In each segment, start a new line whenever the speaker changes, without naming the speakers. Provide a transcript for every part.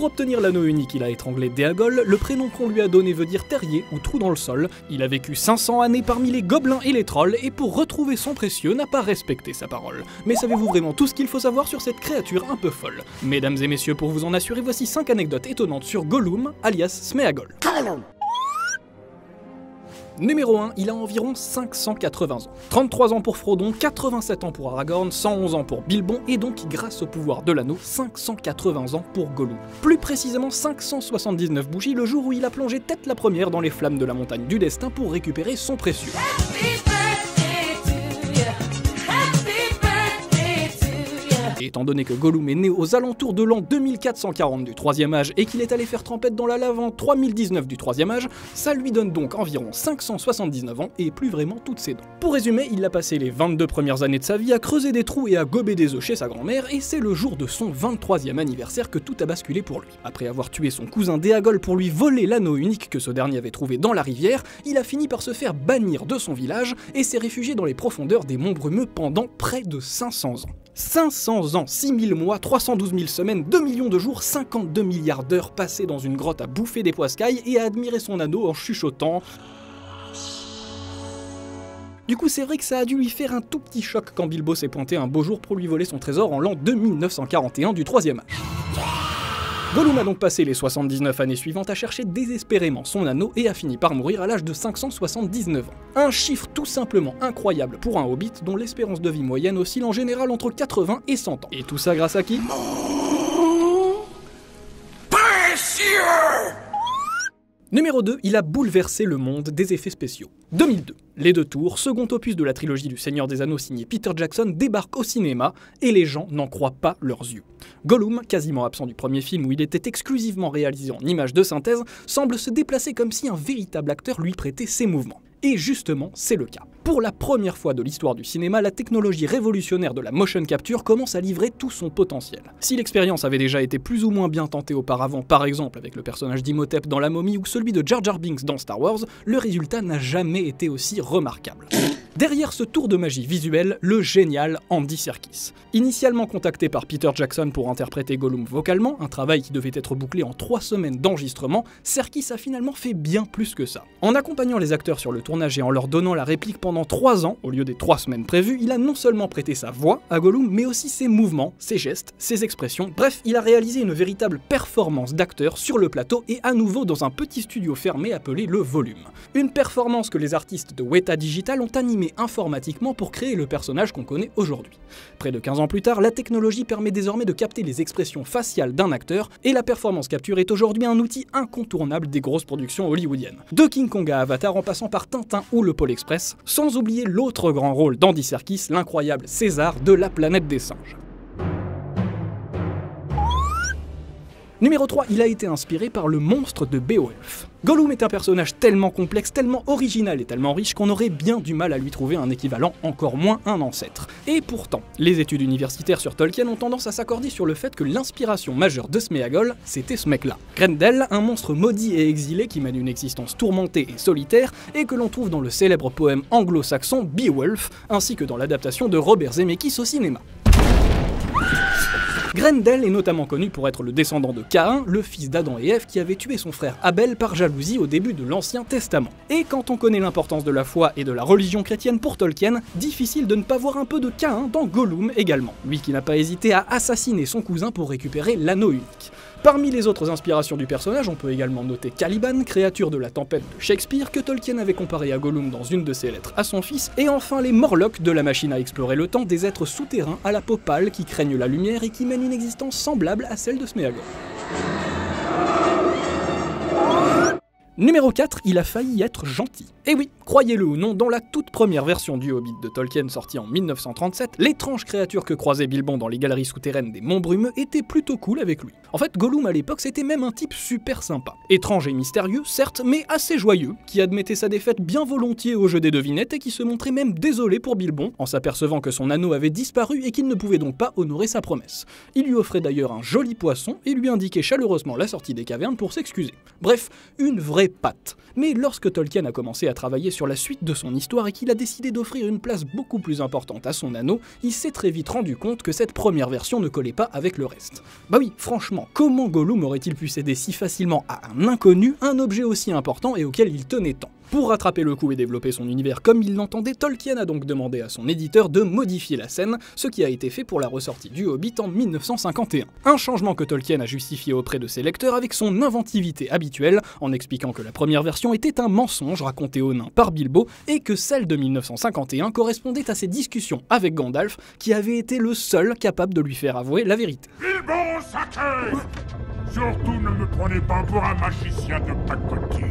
obtenir l'anneau unique, il a étranglé Déagol, le prénom qu'on lui a donné veut dire terrier ou trou dans le sol. Il a vécu 500 années parmi les gobelins et les trolls, et pour retrouver son précieux, n'a pas respecté sa parole. Mais savez-vous vraiment tout ce qu'il faut savoir sur cette créature un peu folle? Mesdames et messieurs, pour vous en assurer, voici 5 anecdotes étonnantes sur Gollum, alias Sméagol. Numéro 1, il a environ 580 ans. 33 ans pour Frodon, 87 ans pour Aragorn, 111 ans pour Bilbon, et donc, grâce au pouvoir de l'anneau, 580 ans pour Gollum. Plus précisément 579 bougies le jour où il a plongé tête la première dans les flammes de la montagne du destin pour récupérer son précieux. Et étant donné que Gollum est né aux alentours de l'an 2440 du Troisième Âge et qu'il est allé faire trempette dans la lave en 3019 du Troisième Âge, ça lui donne donc environ 579 ans et plus vraiment toutes ses dents. Pour résumer, il a passé les 22 premières années de sa vie à creuser des trous et à gober des œufs chez sa grand-mère, et c'est le jour de son 23e anniversaire que tout a basculé pour lui. Après avoir tué son cousin Déagol pour lui voler l'anneau unique que ce dernier avait trouvé dans la rivière, il a fini par se faire bannir de son village et s'est réfugié dans les profondeurs des monts Brumeux pendant près de 500 ans. 500 ans, 6000 mois, 312 000 semaines, 2 millions de jours, 52 milliards d'heures passées dans une grotte à bouffer des poiscailles et à admirer son anneau en chuchotant. Du coup, c'est vrai que ça a dû lui faire un tout petit choc quand Bilbo s'est pointé un beau jour pour lui voler son trésor en l'an 2941 du Troisième Âge. Gollum a donc passé les 79 années suivantes à chercher désespérément son anneau et a fini par mourir à l'âge de 579 ans. Un chiffre tout simplement incroyable pour un hobbit dont l'espérance de vie moyenne oscille en général entre 80 et 100 ans. Et tout ça grâce à qui ? Numéro 2, il a bouleversé le monde des effets spéciaux. 2002, Les Deux Tours, second opus de la trilogie du Seigneur des Anneaux signé Peter Jackson, débarque au cinéma et les gens n'en croient pas leurs yeux. Gollum, quasiment absent du premier film où il était exclusivement réalisé en images de synthèse, semble se déplacer comme si un véritable acteur lui prêtait ses mouvements. Et justement, c'est le cas. Pour la première fois de l'histoire du cinéma, la technologie révolutionnaire de la motion capture commence à livrer tout son potentiel. Si l'expérience avait déjà été plus ou moins bien tentée auparavant, par exemple avec le personnage d'Imhotep dans La Momie ou celui de Jar Jar Binks dans Star Wars, le résultat n'a jamais été aussi remarquable. Derrière ce tour de magie visuelle, le génial Andy Serkis. Initialement contacté par Peter Jackson pour interpréter Gollum vocalement, un travail qui devait être bouclé en 3 semaines d'enregistrement, Serkis a finalement fait bien plus que ça. En accompagnant les acteurs sur le tournage et en leur donnant la réplique pendant 3 ans, au lieu des 3 semaines prévues, il a non seulement prêté sa voix à Gollum, mais aussi ses mouvements, ses gestes, ses expressions, bref, il a réalisé une véritable performance d'acteur sur le plateau et à nouveau dans un petit studio fermé appelé le Volume. Une performance que les artistes de Weta Digital ont animée informatiquement pour créer le personnage qu'on connaît aujourd'hui. Près de 15 ans plus tard, la technologie permet désormais de capter les expressions faciales d'un acteur et la performance capture est aujourd'hui un outil incontournable des grosses productions hollywoodiennes. De King Kong à Avatar en passant par Tintin ou le Pôle Express, sans oublier l'autre grand rôle d'Andy Serkis, l'incroyable César de La Planète des Singes. Numéro 3, il a été inspiré par le monstre de Beowulf. Gollum est un personnage tellement complexe, tellement original et tellement riche qu'on aurait bien du mal à lui trouver un équivalent, encore moins un ancêtre. Et pourtant, les études universitaires sur Tolkien ont tendance à s'accorder sur le fait que l'inspiration majeure de Sméagol, c'était ce mec-là. Grendel, un monstre maudit et exilé qui mène une existence tourmentée et solitaire, et que l'on trouve dans le célèbre poème anglo-saxon Beowulf, ainsi que dans l'adaptation de Robert Zemeckis au cinéma. Grendel est notamment connu pour être le descendant de Caïn, le fils d'Adam et Ève qui avait tué son frère Abel par jalousie au début de l'Ancien Testament. Et quand on connaît l'importance de la foi et de la religion chrétienne pour Tolkien, difficile de ne pas voir un peu de Caïn dans Gollum également, lui qui n'a pas hésité à assassiner son cousin pour récupérer l'anneau unique. Parmi les autres inspirations du personnage, on peut également noter Caliban, créature de la tempête de Shakespeare, que Tolkien avait comparé à Gollum dans une de ses lettres à son fils, et enfin les Morlocks de la machine à explorer le temps, des êtres souterrains à la peau pâle qui craignent la lumière et qui mènent une existence semblable à celle de Sméagol. Numéro 4, il a failli être gentil. Et oui, croyez-le ou non, dans la toute première version du Hobbit de Tolkien sortie en 1937, l'étrange créature que croisait Bilbon dans les galeries souterraines des Monts Brumeux était plutôt cool avec lui. En fait, Gollum à l'époque c'était même un type super sympa. Étrange et mystérieux, certes, mais assez joyeux, qui admettait sa défaite bien volontiers au jeu des devinettes et qui se montrait même désolé pour Bilbon, en s'apercevant que son anneau avait disparu et qu'il ne pouvait donc pas honorer sa promesse. Il lui offrait d'ailleurs un joli poisson et lui indiquait chaleureusement la sortie des cavernes pour s'excuser. Bref, une vraie vraies pattes. Mais lorsque Tolkien a commencé à travailler sur la suite de son histoire et qu'il a décidé d'offrir une place beaucoup plus importante à son anneau, il s'est très vite rendu compte que cette première version ne collait pas avec le reste. Bah oui, franchement, comment Gollum aurait-il pu céder si facilement à un inconnu un objet aussi important et auquel il tenait tant ? Pour rattraper le coup et développer son univers comme il l'entendait, Tolkien a donc demandé à son éditeur de modifier la scène, ce qui a été fait pour la ressortie du Hobbit en 1951. Un changement que Tolkien a justifié auprès de ses lecteurs avec son inventivité habituelle, en expliquant que la première version était un mensonge raconté aux nains par Bilbo, et que celle de 1951 correspondait à ses discussions avec Gandalf, qui avait été le seul capable de lui faire avouer la vérité.
Bilbo sacré! Surtout ne me prenez pas pour un magicien de pacotille.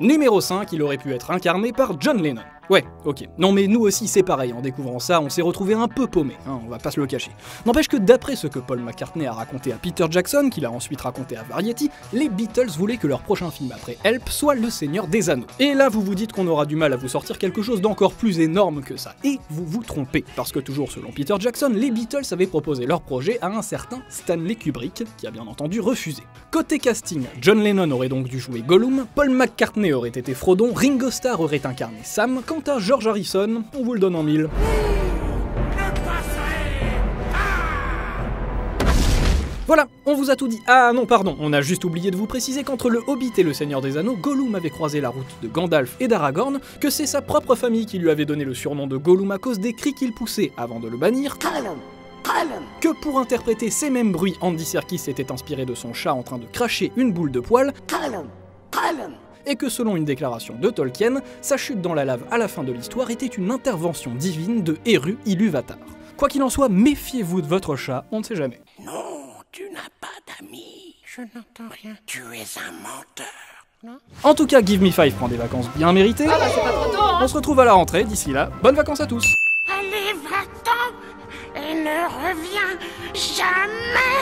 Numéro 5, il aurait pu être incarné par John Lennon. Ouais, ok. Non mais nous aussi c'est pareil, en découvrant ça, on s'est retrouvé un peu paumé, hein, on va pas se le cacher. N'empêche que d'après ce que Paul McCartney a raconté à Peter Jackson, qu'il a ensuite raconté à Variety, les Beatles voulaient que leur prochain film après Help soit Le Seigneur des Anneaux. Et là vous vous dites qu'on aura du mal à vous sortir quelque chose d'encore plus énorme que ça. Et vous vous trompez, parce que toujours selon Peter Jackson, les Beatles avaient proposé leur projet à un certain Stanley Kubrick, qui a bien entendu refusé. Côté casting, John Lennon aurait donc dû jouer Gollum, Paul McCartney aurait été Frodon, Ringo Starr aurait incarné Sam, quant à George Harrison, on vous le donne en mille. Voilà, on vous a tout dit. Ah non, pardon, on a juste oublié de vous préciser qu'entre le Hobbit et le Seigneur des Anneaux, Gollum avait croisé la route de Gandalf et d'Aragorn, que c'est sa propre famille qui lui avait donné le surnom de Gollum à cause des cris qu'il poussait avant de le bannir, que pour interpréter ces mêmes bruits, Andy Serkis s'était inspiré de son chat en train de cracher une boule de poil, et que selon une déclaration de Tolkien, sa chute dans la lave à la fin de l'histoire était une intervention divine de Eru Ilúvatar. Quoi qu'il en soit, méfiez-vous de votre chat, on ne sait jamais.
Non, tu n'as pas d'amis. Je n'entends rien. Tu es un menteur. Non ?
En tout cas, Give Me 5 prend des vacances bien méritées.
Ah bah c'est pas trop tôt, hein.
On se retrouve à la rentrée, d'ici là, bonnes vacances à tous.
Allez, va-t'en et ne reviens jamais.